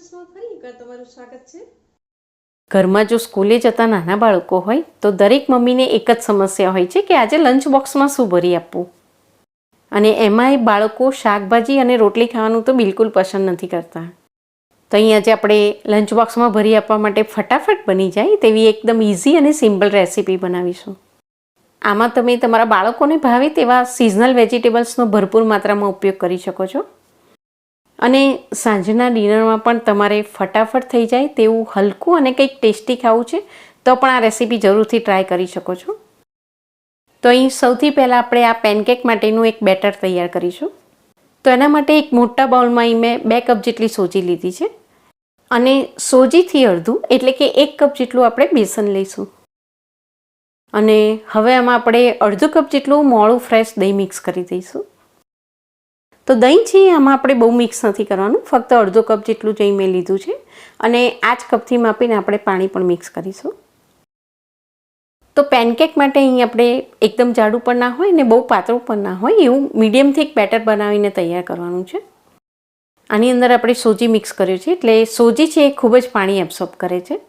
ડિશમાં ફરી એકવાર તમારું સ્વાગત છે। ઘરમાં જો સ્કૂલે જતા નાના બાળકો હોય તો દરેક મમ્મીને એક જ સમસ્યા હોય છે કે આજે લંચ બોક્સમાં શું ભરી આપવું, અને એમાંય બાળકો શાકભાજી અને રોટલી ખાવાનું તો બિલકુલ પસંદ નથી કરતા। તો અહીં આજે આપણે લંચ બોક્સમાં ભરી આપવા માટે ફટાફટ બની જાય તેવી એકદમ ઇઝી અને સિમ્પલ રેસીપી બનાવીશું। આમાં તમે તમારા બાળકોને ભાવે તેવા સિઝનલ વેજીટેબલ્સનો ભરપૂર માત્રામાં ઉપયોગ કરી શકો છો, અને સાંજના ડિનરમાં પણ તમારે ફટાફટ થઈ જાય તેવું હલકું અને કંઈક ટેસ્ટી ખાવું છે તો પણ આ રેસીપી જરૂરથી ટ્રાય કરી શકો છો। તો અહીં સૌથી પહેલાં આપણે આ પેનકેક માટેનું એક બેટર તૈયાર કરીશું। તો એના માટે એક મોટા બાઉલમાં અહીં મેં 2 કપ જેટલી સોજી લીધી છે, અને સોજીથી અડધું એટલે કે 1 કપ જેટલું આપણે બેસન લઈશું, અને હવે આમાં આપણે અડધો કપ જેટલું મોળું ફ્રેશ દહીં મિક્સ કરી દઈશું। તો દહીં છે આમાં આપણે બહુ મિક્સ નથી કરવાનું, ફક્ત અડધો કપ જેટલું દહીં મેં લીધું છે, અને આ જ કપથી માપીને આપણે પાણી પણ મિક્સ કરીશું। તો પેનકેક માટે અહીં આપણે એકદમ જાડું પણ ના હોય ને બહુ પાતળું પણ ના હોય એવું મીડિયમ થીક બેટર બનાવીને તૈયાર કરવાનું છે। આની અંદર આપણે સોજી મિક્સ કર્યું છે એટલે સોજી છે એ ખૂબ જ પાણી એબ્સોર્બ કરે છે।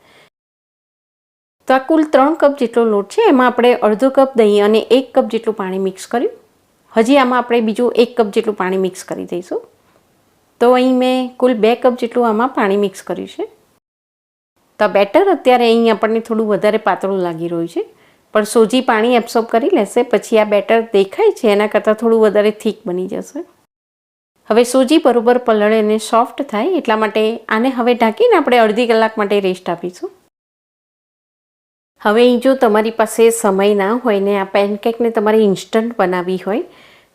તો આ કુલ 3 કપ જેટલો લોટ છે, એમાં આપણે અડધો કપ દહીં અને 1 કપ જેટલું પાણી મિક્સ કર્યું। હજી આમાં આપણે બીજું 1 કપ જેટલું પાણી મિક્સ કરી દઈશું। તો અહીં મેં કુલ 2 કપ જેટલું આમાં પાણી મિક્સ કર્યું છે। તો બેટર અત્યારે અહીં આપણને થોડું વધારે પાતળું લાગી રહ્યું છે, પણ સોજી પાણી એબ્સોર્બ કરી લેશે પછી આ બેટર દેખાય છે એના કરતાં થોડું વધારે થીક બની જશે। હવે સોજી બરોબર પલળે અને સોફ્ટ થાય એટલા માટે આને હવે ઢાંકીને આપણે અડધી કલાક માટે રેસ્ટ આપીશું। હવે અહીં જો તમારી પાસે સમય ના હોય ને આ પેનકેકને તમારે ઇન્સ્ટન્ટ બનાવવી હોય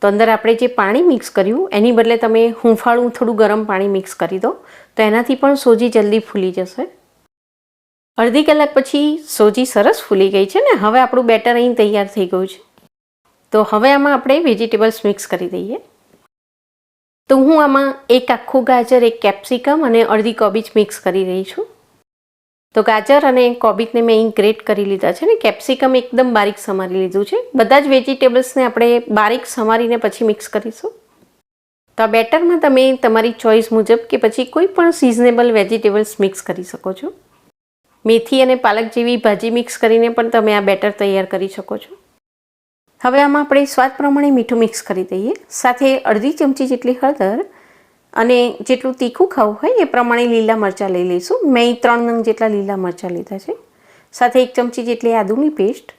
તો અંદર આપણે જે પાણી મિક્સ કર્યું એની બદલે તમે હૂંફાળું થોડું ગરમ પાણી મિક્સ કરી દો તો એનાથી પણ સોજી જલ્દી ફૂલી જશે। અડધી કલાક પછી સોજી સરસ ફૂલી ગઈ છે ને હવે આપણું બેટર અહીં તૈયાર થઈ ગયું છે। તો હવે આમાં આપણે વેજીટેબલ્સ મિક્સ કરી દઈએ। તો હું આમાં એક આખું ગાજર, એક કેપ્સિકમ અને અડધી કોબીજ મિક્સ કરી રહી છું। તો ગાજર અને કોબીજને મેં અહીં ગ્રેટ કરી લીધા છે ને કેપ્સિકમ એકદમ બારીક સમારી લીધું છે। બધા જ વેજીટેબલ્સને આપણે બારીક સમારીને પછી મિક્સ કરીશું। તો આ બેટરમાં તમે તમારી ચોઈસ મુજબ કે પછી કોઈ પણ સિઝનેબલ વેજીટેબલ્સ મિક્સ કરી શકો છો। મેથી અને પાલક જેવી ભાજી મિક્સ કરીને પણ તમે આ બેટર તૈયાર કરી શકો છો। હવે આમાં આપણે સ્વાદ પ્રમાણે મીઠું મિક્સ કરી દઈએ, સાથે અડધી ચમચી જેટલી હળદર, અને જેટલું તીખું ખાવું હોય એ પ્રમાણે લીલા મરચાં લઈ લઈશું। મેં 3 નંગ જેટલા લીલા મરચાં લીધા છે, સાથે 1 ચમચી જેટલી આદુની પેસ્ટ,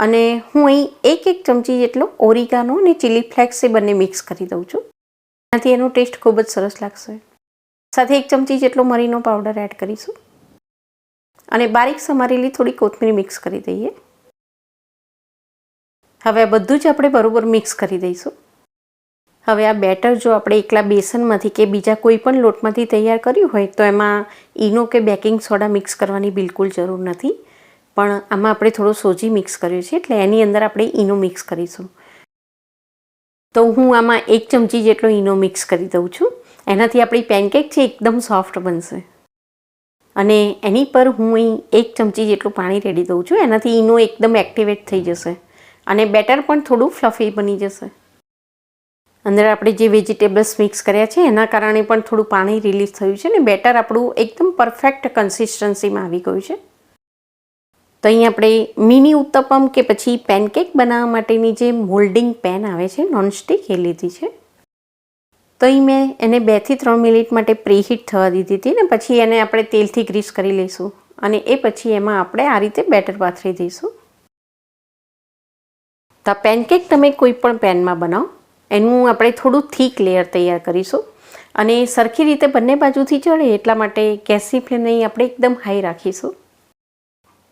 અને હું અહીં 1 ચમચી જેટલો ઓરિગાનો અને ચીલી ફ્લેક્સ એ બંને મિક્સ કરી દઉં છું, એનાથી એનો ટેસ્ટ ખૂબ જ સરસ લાગશે। સાથે 1 ચમચી જેટલો મરીનો પાવડર એડ કરીશું, અને બારીક સમારેલી થોડી કોથમીર મિક્સ કરી દઈએ। હવે આ બધું જ આપણે બરોબર મિક્સ કરી દઈશું। હવે આ બેટર જો આપણે એકલા બેસનમાંથી કે બીજા કોઈ પણ લોટમાંથી તૈયાર કર્યું હોય તો એમાં ઈનો કે બેકિંગ સોડા મિક્સ કરવાની બિલકુલ જરૂર નથી, પણ આમાં આપણે થોડો સોજી મિક્સ કર્યું છે એટલે એની અંદર આપણે ઈનો મિક્સ કરીશું। તો હું આમાં 1 ચમચી જેટલો ઈનો મિક્સ કરી દઉં છું, એનાથી આપણી પેનકેક છે એકદમ સોફ્ટ બનશે। અને એની પર હું અહીં 1 ચમચી જેટલું પાણી રેડી દઉં છું, એનાથી ઈનો એકદમ એક્ટિવેટ થઈ જશે અને બેટર પણ થોડું ફ્લફી બની જશે। અંદર આપણે જે વેજીટેબલ્સ મિક્સ કર્યા છે એના કારણે પણ થોડું પાણી રિલીઝ થયું છે ને બેટર આપણું એકદમ પરફેક્ટ કન્સિસ્ટન્સીમાં આવી ગયું છે। તો અહીં આપણે મિની ઉત્તપમ કે પછી પેનકેક બનાવવા માટેની જે મોલ્ડિંગ પેન આવે છે નોનસ્ટિક એ લીધી છે। તો અહીં મેં એને 2 થી 3 મિનિટ માટે પ્રીહીટ થવા દીધી હતી ને પછી એને આપણે તેલથી ગ્રીસ કરી લઈશું, અને એ પછી એમાં આપણે આ રીતે બેટર પાથરી દઈશું। તો પેનકેક તમે કોઈ પણ પેનમાં બનાવો, એનું આપણે થોડું થીક લેયર તૈયાર કરીશું, અને સરખી રીતે બંને બાજુથી ચડે એટલા માટે ગેસની ફ્લેમ અહીં આપણે એકદમ હાઈ રાખીશું।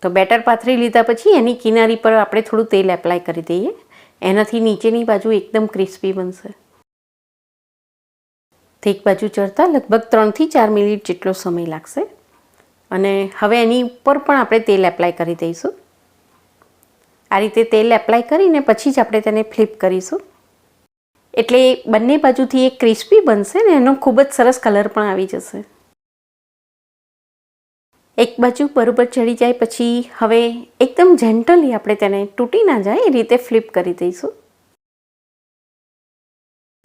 તો બેટર પાથરી લીધા પછી એની કિનારી પર આપણે થોડું તેલ એપ્લાય કરી દઈએ, એનાથી નીચેની બાજુ એકદમ ક્રિસ્પી બનશે। તો એક બાજુ ચડતા લગભગ 3 થી 4 મિનિટ જેટલો સમય લાગશે, અને હવે એની ઉપર પણ આપણે તેલ એપ્લાય કરી દઈશું। આ રીતે તેલ એપ્લાય કરીને પછી જ આપણે તેને ફ્લિપ કરીશું, એટલે બંને બાજુથી એક ક્રિસ્પી બનશે ને એનો ખૂબ જ સરસ કલર પણ આવી જશે। એક બાજુ બરોબર ચડી જાય પછી હવે એકદમ જેન્ટલી આપણે તેને તૂટી ના જાય એ રીતે ફ્લિપ કરી દઈશું।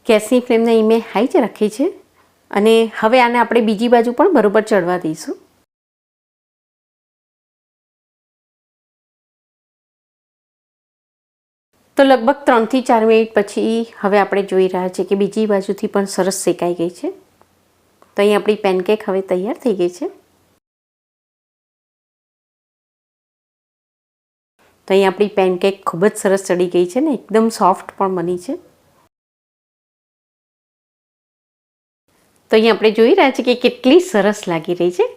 ગેસની ફ્લેમને અહીં મેં હાઈ જ રાખી છે, અને હવે આને આપણે બીજી બાજુ પણ બરોબર ચડવા દઈશું. તો લગભગ 3 થી 4 મિનિટ પછી હવે આપણે જોઈ રહ્યા છીએ કે બીજી બાજુથી પણ સરસ શેકાઈ ગઈ છે. તો અહીં આપણી પેનકેક હવે તૈયાર થઈ ગઈ છે. તો અહીં આપણી પેનકેક ખૂબ જ સરસ ચડી ગઈ છે ને એકદમ સોફ્ટ પણ બની છે. તો અહીં આપણે જોઈ રહ્યા છીએ કે કેટલી સરસ લાગી રહી છે.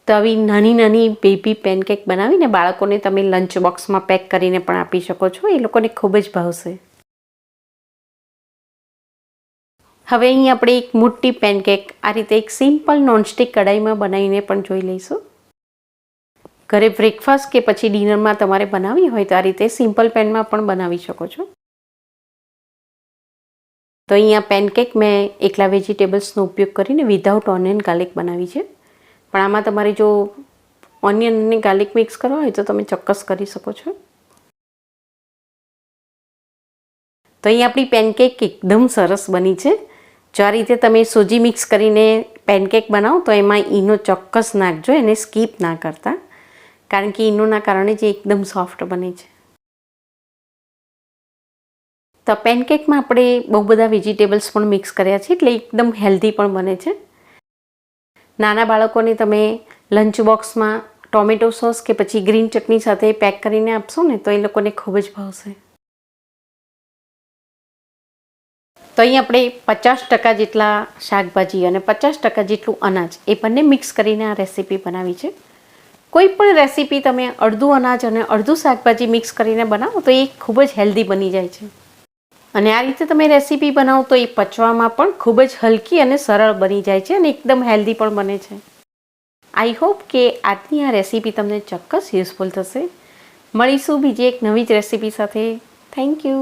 તો આવી નાની નાની બેબી પેનકેક બનાવીને બાળકોને તમે લંચ બોક્સમાં પેક કરીને પણ આપી શકો છો. એ લોકોને ખૂબ જ ભાવશે. હવે અહીં આપણે એક મોટી પેનકેક આ રીતે એક સિમ્પલ નોનસ્ટિક કઢાઈમાં બનાવીને પણ જોઈ લઈશું. ઘરે બ્રેકફાસ્ટ કે પછી ડિનરમાં તમારે બનાવવી હોય તો આ રીતે સિમ્પલ પેનમાં પણ બનાવી શકો છો. તો અહીંયા પેનકેક મેં એકલા વેજીટેબલ્સનો ઉપયોગ કરીને વિધાઉટ ઓનિયન ગાર્લિક બનાવી છે. પણ આમાં તમારે જો ઓનિયન અને ગાર્લિક મિક્સ કરવા હોય તો તમે ચોક્કસ કરી શકો છો. તો અહીં આપણી પેનકેક એકદમ સરસ બની છે. જો આ રીતે તમે સોજી મિક્સ કરીને પેનકેક બનાવો તો એમાં ઈનો ચોક્કસ નાખજો, એને સ્કીપ ના કરતા, કારણ કે ઈનોના કારણે જે એકદમ સોફ્ટ બને છે. તો પેનકેકમાં આપણે બહુ બધા વેજીટેબલ્સ પણ મિક્સ કર્યા છે એટલે એકદમ હેલ્ધી પણ બને છે. નાના બાળકોને તમે લંચ બોક્સમાં ટોમેટો સોસ કે પછી ગ્રીન ચટણી સાથે પેક કરીને આપશો ને તો એ લોકોને ખૂબ જ ભાવશે. તો અહીં આપણે 50% જેટલા શાકભાજી અને 50% જેટલું અનાજ એ બંને મિક્સ કરીને આ રેસીપી બનાવી છે. કોઈ પણ રેસીપી તમે અડધું અનાજ અને અડધું શાકભાજી મિક્સ કરીને બનાવો તો એ ખૂબ જ હેલ્ધી બની જાય છે. અને આ રીતે તમે રેસીપી બનાવો તો એ પચવામાં પણ ખૂબ જ હલકી અને સરળ બની જાય છે અને એકદમ હેલ્ધી પણ બને છે. આઈ હોપ કે આજની આ રેસીપી તમને ચોક્કસ યુઝફુલ થશે. મળીશું બીજી એક નવી જ રેસીપી સાથે. Thank you.